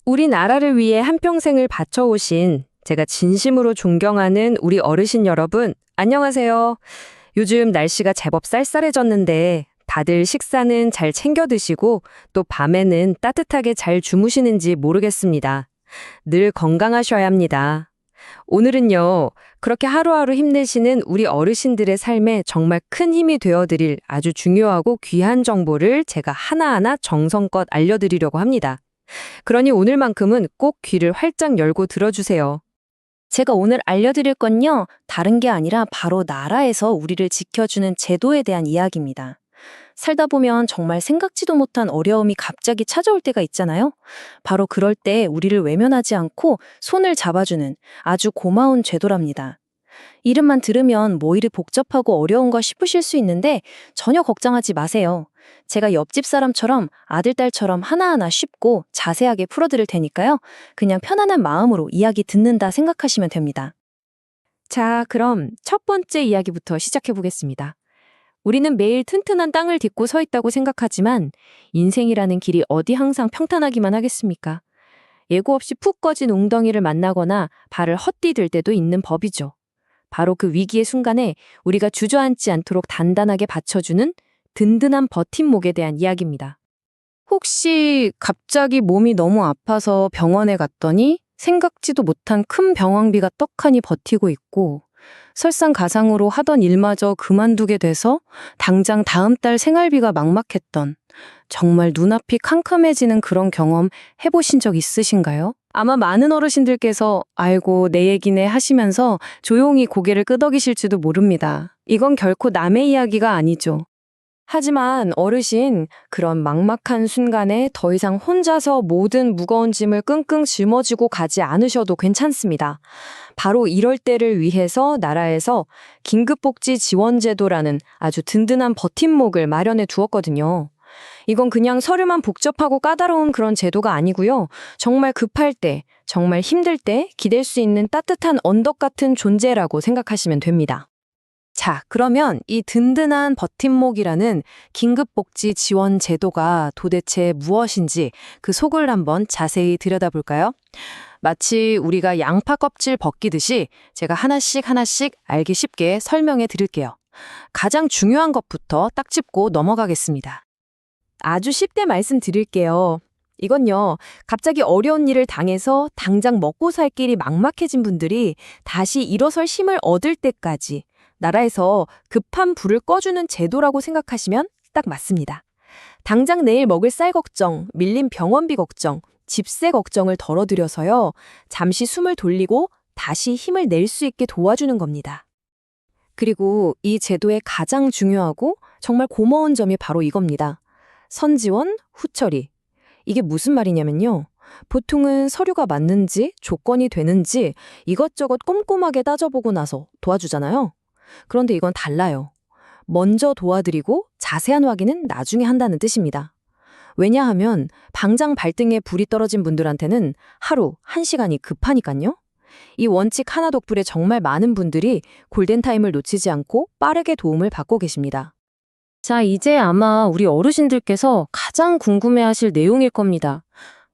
우리나라를 위해 한평생을 바쳐오신 제가 진심으로 존경하는 우리 어르신 여러분, 안녕하세요. 요즘 날씨가 제법 쌀쌀해졌는데 다들 식사는 잘 챙겨 드시고 또 밤에는 따뜻하게 잘 주무시는지 모르겠습니다. 늘 건강하셔야 합니다. 오늘은요, 그렇게 하루하루 힘내시는 우리 어르신들의 삶에 정말 큰 힘이 되어드릴 아주 중요하고 귀한 정보를 제가 하나하나 정성껏 알려드리려고 합니다. 그러니 오늘만큼은 꼭 귀를 활짝 열고 들어주세요. 제가 오늘 알려드릴 건요, 다른 게 아니라 바로 나라에서 우리를 지켜주는 제도에 대한 이야기입니다. 살다 보면 정말 생각지도 못한 어려움이 갑자기 찾아올 때가 있잖아요. 바로 그럴 때 우리를 외면하지 않고 손을 잡아주는 아주 고마운 제도랍니다. 이름만 들으면 뭐 이리 복잡하고 어려운가 싶으실 수 있는데 전혀 걱정하지 마세요. 제가 옆집 사람처럼 아들, 딸처럼 하나하나 쉽고 자세하게 풀어드릴 테니까요. 그냥 편안한 마음으로 이야기 듣는다 생각하시면 됩니다. 자, 그럼 첫 번째 이야기부터 시작해 보겠습니다. 우리는 매일 튼튼한 땅을 딛고 서 있다고 생각하지만 인생이라는 길이 어디 항상 평탄하기만 하겠습니까? 예고 없이 푹 꺼진 웅덩이를 만나거나 발을 헛디딜 때도 있는 법이죠. 바로 그 위기의 순간에 우리가 주저앉지 않도록 단단하게 받쳐주는 든든한 버팀목에 대한 이야기입니다. 혹시 갑자기 몸이 너무 아파서 병원에 갔더니 생각지도 못한 큰 병원비가 떡하니 버티고 있고 설상가상으로 하던 일마저 그만두게 돼서 당장 다음 달 생활비가 막막했던 정말 눈앞이 캄캄해지는 그런 경험 해보신 적 있으신가요? 아마 많은 어르신들께서 아이고 내 얘기네 하시면서 조용히 고개를 끄덕이실지도 모릅니다. 이건 결코 남의 이야기가 아니죠. 하지만 어르신, 그런 막막한 순간에 더 이상 혼자서 모든 무거운 짐을 끙끙 짊어지고 가지 않으셔도 괜찮습니다. 바로 이럴 때를 위해서 나라에서 긴급복지지원제도라는 아주 든든한 버팀목을 마련해 두었거든요. 이건 그냥 서류만 복잡하고 까다로운 그런 제도가 아니고요. 정말 급할 때, 정말 힘들 때 기댈 수 있는 따뜻한 언덕 같은 존재라고 생각하시면 됩니다. 자, 그러면 이 든든한 버팀목이라는 긴급복지 지원 제도가 도대체 무엇인지 그 속을 한번 자세히 들여다볼까요? 마치 우리가 양파 껍질 벗기듯이 제가 하나씩 하나씩 알기 쉽게 설명해 드릴게요. 가장 중요한 것부터 딱 짚고 넘어가겠습니다. 아주 쉽게 말씀드릴게요. 이건요, 갑자기 어려운 일을 당해서 당장 먹고 살 길이 막막해진 분들이 다시 일어설 힘을 얻을 때까지 나라에서 급한 불을 꺼주는 제도라고 생각하시면 딱 맞습니다. 당장 내일 먹을 쌀 걱정, 밀린 병원비 걱정, 집세 걱정을 덜어드려서요. 잠시 숨을 돌리고 다시 힘을 낼 수 있게 도와주는 겁니다. 그리고 이 제도의 가장 중요하고 정말 고마운 점이 바로 이겁니다. 선지원, 후처리. 이게 무슨 말이냐면요. 보통은 서류가 맞는지, 조건이 되는지 이것저것 꼼꼼하게 따져보고 나서 도와주잖아요. 그런데 이건 달라요. 먼저 도와드리고 자세한 확인은 나중에 한다는 뜻입니다. 왜냐하면 방장 발등에 불이 떨어진 분들한테는 하루 1시간이 급하니까요. 이 원칙 하나 덕분에 정말 많은 분들이 골든타임을 놓치지 않고 빠르게 도움을 받고 계십니다. 자, 이제 아마 우리 어르신들께서 가장 궁금해하실 내용일 겁니다.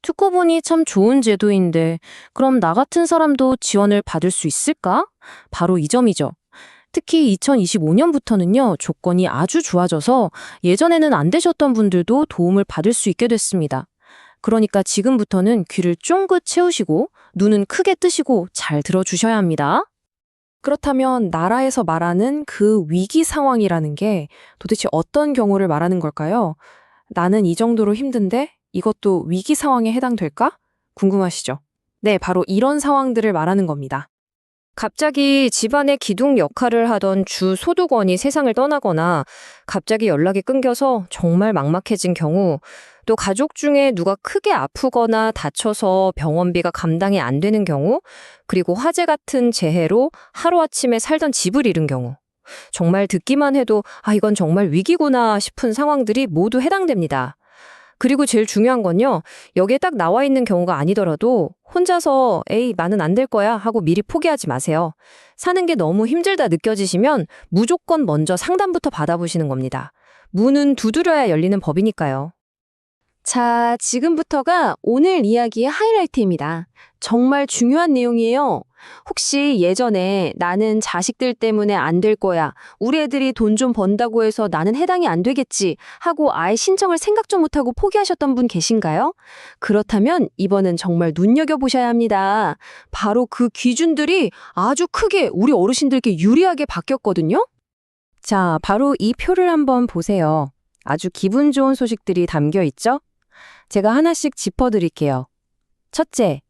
듣고 보니 참 좋은 제도인데 그럼 나 같은 사람도 지원을 받을 수 있을까? 바로 이 점이죠. 특히 2025년부터는요, 조건이 아주 좋아져서 예전에는 안 되셨던 분들도 도움을 받을 수 있게 됐습니다. 그러니까 지금부터는 귀를 쫑긋 채우시고 눈은 크게 뜨시고 잘 들어주셔야 합니다. 그렇다면 나라에서 말하는 그 위기 상황이라는 게 도대체 어떤 경우를 말하는 걸까요? 나는 이 정도로 힘든데 이것도 위기 상황에 해당될까? 궁금하시죠? 네, 바로 이런 상황들을 말하는 겁니다. 갑자기 집안의 기둥 역할을 하던 주 소득원이 세상을 떠나거나 갑자기 연락이 끊겨서 정말 막막해진 경우, 또 가족 중에 누가 크게 아프거나 다쳐서 병원비가 감당이 안 되는 경우, 그리고 화재 같은 재해로 하루아침에 살던 집을 잃은 경우, 정말 듣기만 해도 이건 정말 위기구나 싶은 상황들이 모두 해당됩니다. 그리고 제일 중요한 건요, 여기에 딱 나와 있는 경우가 아니더라도 혼자서 에이, 나는 안 될 거야 하고 미리 포기하지 마세요. 사는 게 너무 힘들다 느껴지시면 무조건 먼저 상담부터 받아보시는 겁니다. 문은 두드려야 열리는 법이니까요. 자, 지금부터가 오늘 이야기의 하이라이트입니다. 정말 중요한 내용이에요. 혹시 예전에 나는 자식들 때문에 안 될 거야. 우리 애들이 돈 좀 번다고 해서 나는 해당이 안 되겠지 하고 아예 신청을 생각도 못하고 포기하셨던 분 계신가요? 그렇다면 이번엔 정말 눈여겨보셔야 합니다. 바로 그 기준들이 아주 크게 우리 어르신들께 유리하게 바뀌었거든요. 자, 바로 이 표를 한번 보세요. 아주 기분 좋은 소식들이 담겨 있죠? 제가 하나씩 짚어드릴게요. 첫째,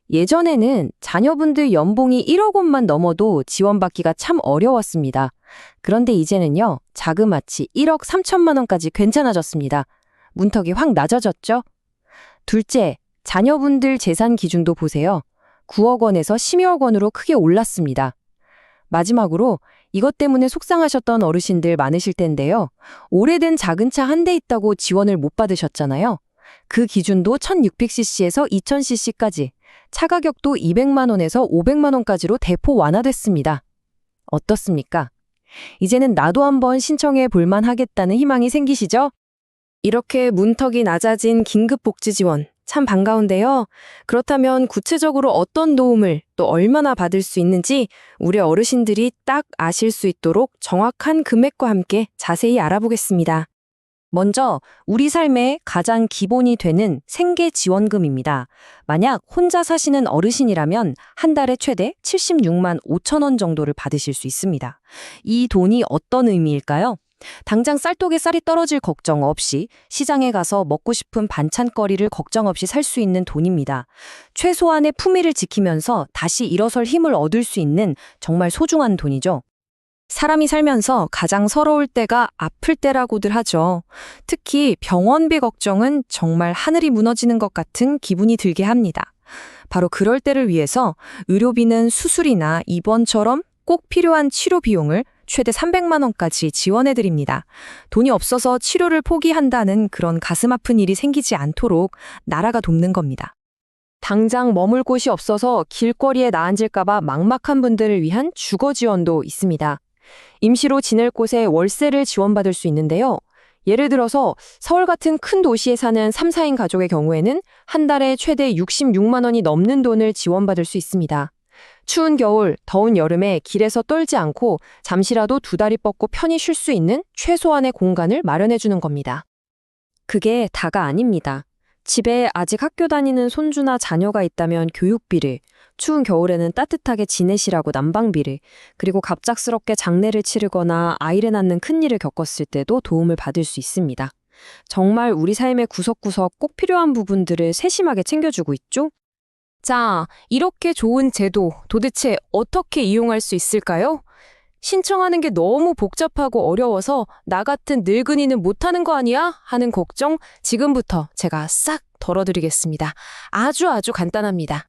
예전에는 자녀분들 연봉이 1억 원만 넘어도 지원받기가 참 어려웠습니다. 그런데 이제는요, 자그마치 1억 3천만 원까지 괜찮아졌습니다. 문턱이 확 낮아졌죠? 둘째, 자녀분들 재산 기준도 보세요. 9억 원에서 10억 원으로 크게 올랐습니다. 마지막으로 이것 때문에 속상하셨던 어르신들 많으실 텐데요. 오래된 작은 차 한 대 있다고 지원을 못 받으셨잖아요. 그 기준도 1600cc에서 2000cc까지, 차 가격도 200만 원에서 500만 원까지로 대폭 완화됐습니다. 어떻습니까? 이제는 나도 한번 신청해 볼만 하겠다는 희망이 생기시죠? 이렇게 문턱이 낮아진 긴급복지 지원, 참 반가운데요. 그렇다면 구체적으로 어떤 도움을 또 얼마나 받을 수 있는지 우리 어르신들이 딱 아실 수 있도록 정확한 금액과 함께 자세히 알아보겠습니다. 먼저 우리 삶의 가장 기본이 되는 생계지원금입니다. 만약 혼자 사시는 어르신이라면 한 달에 최대 76만 5천 원 정도를 받으실 수 있습니다. 이 돈이 어떤 의미일까요? 당장 쌀독에 쌀이 떨어질 걱정 없이 시장에 가서 먹고 싶은 반찬거리를 걱정 없이 살 수 있는 돈입니다. 최소한의 품위를 지키면서 다시 일어설 힘을 얻을 수 있는 정말 소중한 돈이죠. 사람이 살면서 가장 서러울 때가 아플 때라고들 하죠. 특히 병원비 걱정은 정말 하늘이 무너지는 것 같은 기분이 들게 합니다. 바로 그럴 때를 위해서 의료비는 수술이나 입원처럼 꼭 필요한 치료 비용을 최대 300만 원까지 지원해드립니다. 돈이 없어서 치료를 포기한다는 그런 가슴 아픈 일이 생기지 않도록 나라가 돕는 겁니다. 당장 머물 곳이 없어서 길거리에 나앉을까봐 막막한 분들을 위한 주거 지원도 있습니다. 임시로 지낼 곳에 월세를 지원받을 수 있는데요. 예를 들어서 서울 같은 큰 도시에 사는 3, 4인 가족의 경우에는 한 달에 최대 66만 원이 넘는 돈을 지원받을 수 있습니다. 추운 겨울, 더운 여름에 길에서 떨지 않고 잠시라도 두 다리 뻗고 편히 쉴 수 있는 최소한의 공간을 마련해 주는 겁니다. 그게 다가 아닙니다. 집에 아직 학교 다니는 손주나 자녀가 있다면 교육비를, 추운 겨울에는 따뜻하게 지내시라고 난방비를, 그리고 갑작스럽게 장례를 치르거나 아이를 낳는 큰일을 겪었을 때도 도움을 받을 수 있습니다. 정말 우리 삶의 구석구석 꼭 필요한 부분들을 세심하게 챙겨주고 있죠? 자, 이렇게 좋은 제도 도대체 어떻게 이용할 수 있을까요? 신청하는 게 너무 복잡하고 어려워서 나 같은 늙은이는 못하는 거 아니야? 하는 걱정 지금부터 제가 싹 덜어드리겠습니다. 아주 간단합니다.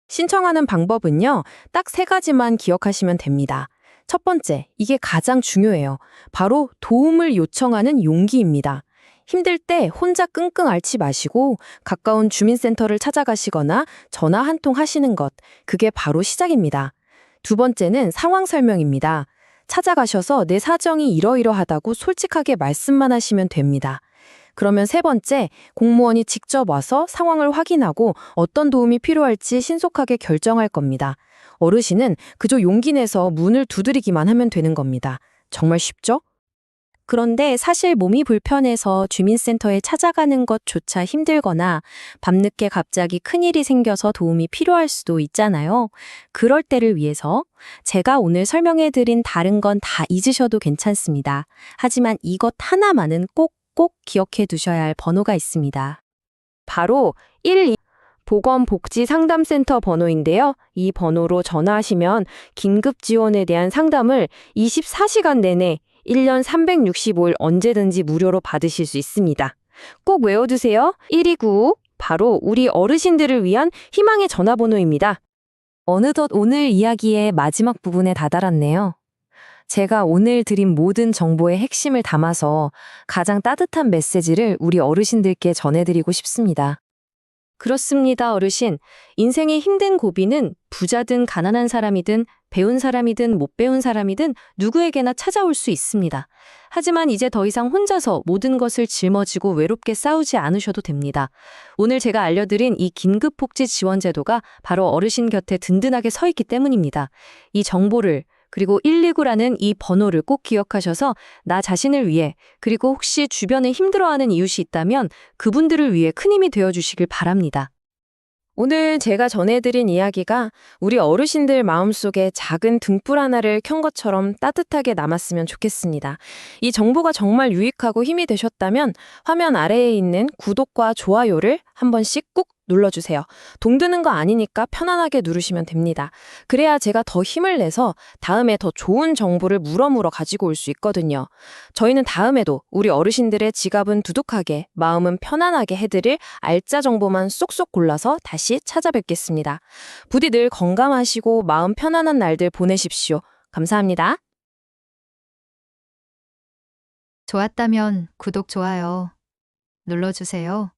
신청하는 방법은요, 딱 3가지만 기억하시면 됩니다. 첫 번째, 이게 가장 중요해요. 바로 도움을 요청하는 용기입니다. 힘들 때 혼자 끙끙 앓지 마시고 가까운 주민센터를 찾아가시거나 전화 한 통 하시는 것, 그게 바로 시작입니다. 두 번째는 상황 설명입니다. 찾아가셔서 내 사정이 이러이러하다고 솔직하게 말씀만 하시면 됩니다. 그러면 세 번째, 공무원이 직접 와서 상황을 확인하고 어떤 도움이 필요할지 신속하게 결정할 겁니다. 어르신은 그저 용기 내서 문을 두드리기만 하면 되는 겁니다. 정말 쉽죠? 그런데 사실 몸이 불편해서 주민센터에 찾아가는 것조차 힘들거나 밤늦게 갑자기 큰일이 생겨서 도움이 필요할 수도 있잖아요. 그럴 때를 위해서 제가 오늘 설명해드린 다른 건 다 잊으셔도 괜찮습니다. 하지만 이것 하나만은 꼭 기억해 두셔야 할 번호가 있습니다. 바로 12 보건복지상담센터 번호인데요. 이 번호로 전화하시면 긴급 지원에 대한 상담을 24시간 내내 1년 365일 언제든지 무료로 받으실 수 있습니다. 꼭 외워두세요. 129, 바로 우리 어르신들을 위한 희망의 전화번호입니다. 어느덧 오늘 이야기의 마지막 부분에 다다랐네요. 제가 오늘 드린 모든 정보의 핵심을 담아서 가장 따뜻한 메시지를 우리 어르신들께 전해드리고 싶습니다. 그렇습니다, 어르신. 인생의 힘든 고비는 부자든 가난한 사람이든 배운 사람이든 못 배운 사람이든 누구에게나 찾아올 수 있습니다. 하지만 이제 더 이상 혼자서 모든 것을 짊어지고 외롭게 싸우지 않으셔도 됩니다. 오늘 제가 알려드린 이 긴급복지 지원 제도가 바로 어르신 곁에 든든하게 서 있기 때문입니다. 이 정보를 그리고 119라는 이 번호를 꼭 기억하셔서 나 자신을 위해 그리고 혹시 주변에 힘들어하는 이웃이 있다면 그분들을 위해 큰 힘이 되어주시길 바랍니다. 오늘 제가 전해드린 이야기가 우리 어르신들 마음속에 작은 등불 하나를 켠 것처럼 따뜻하게 남았으면 좋겠습니다. 이 정보가 정말 유익하고 힘이 되셨다면 화면 아래에 있는 구독과 좋아요를 한 번씩 꾹 눌러주세요. 돈 드는 거 아니니까 편안하게 누르시면 됩니다. 그래야 제가 더 힘을 내서 다음에 더 좋은 정보를 물어물어 가지고 올 수 있거든요. 저희는 다음에도 우리 어르신들의 지갑은 두둑하게, 마음은 편안하게 해드릴 알짜 정보만 쏙쏙 골라서 다시 찾아뵙겠습니다. 부디 늘 건강하시고 마음 편안한 날들 보내십시오. 감사합니다. 좋았다면 구독, 좋아요 눌러주세요.